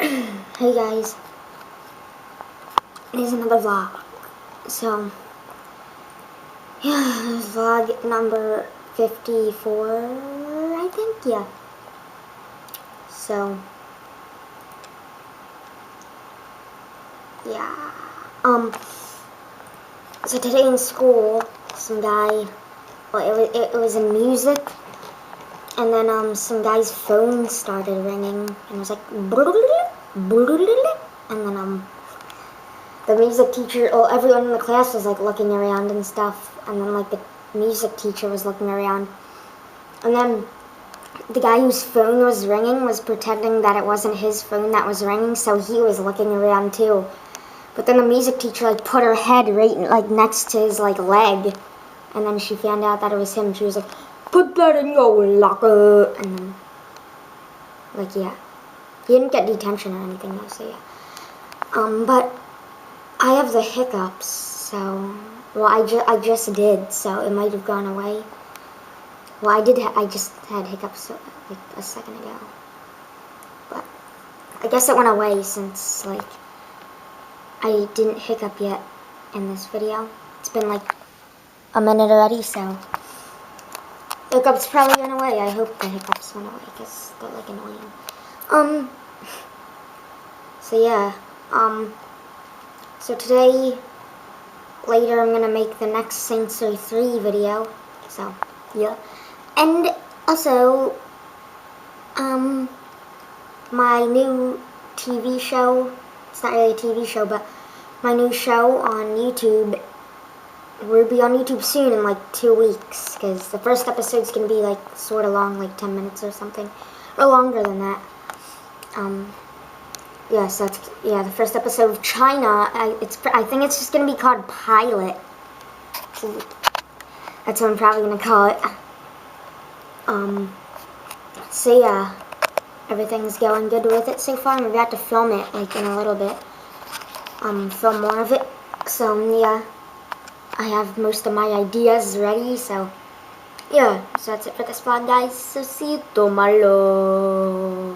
Hey guys, here's another vlog. So, yeah, this is vlog number 54, I think, yeah. So, yeah, so today in school, some guy, well, it was in music, and then, some guy's phone started ringing, and it was like, and then, the music teacher, well, everyone in the class was like looking around and stuff, and then like the music teacher was looking around, and then the guy whose phone was ringing was pretending that it wasn't his phone that was ringing, so he was looking around too. But then the music teacher like put her head right like next to his like leg, and then she found out that it was him. She was like, "Put that in your locker," and then like yeah, he didn't get detention or anything though, so yeah. But I have the hiccups, so, well, I just did, so it might have gone away. Well, I just had hiccups like a second ago, but I guess it went away since, like, I didn't hiccup yet in this video. It's been like a minute already, so hiccups probably went away. I hope the hiccups went away, because they're, like, annoying. So yeah, so today, later I'm gonna make the next Saints Row 3 video, so, yeah. And also, my new TV show, it's not really a TV show, but my new show on YouTube will be on YouTube soon in like 2 weeks, because the first episode's gonna be like sort of long, like 10 minutes or something, or longer than that. Yeah, so it's, yeah, the first episode of China, I think it's just gonna be called Pilot. So that's what I'm probably gonna call it. So yeah, everything's going good with it so far. I'm about to film it, like, in a little bit. Film more of it. So yeah, I have most of my ideas ready, so yeah. So that's it for this vlog, guys. So see you tomorrow.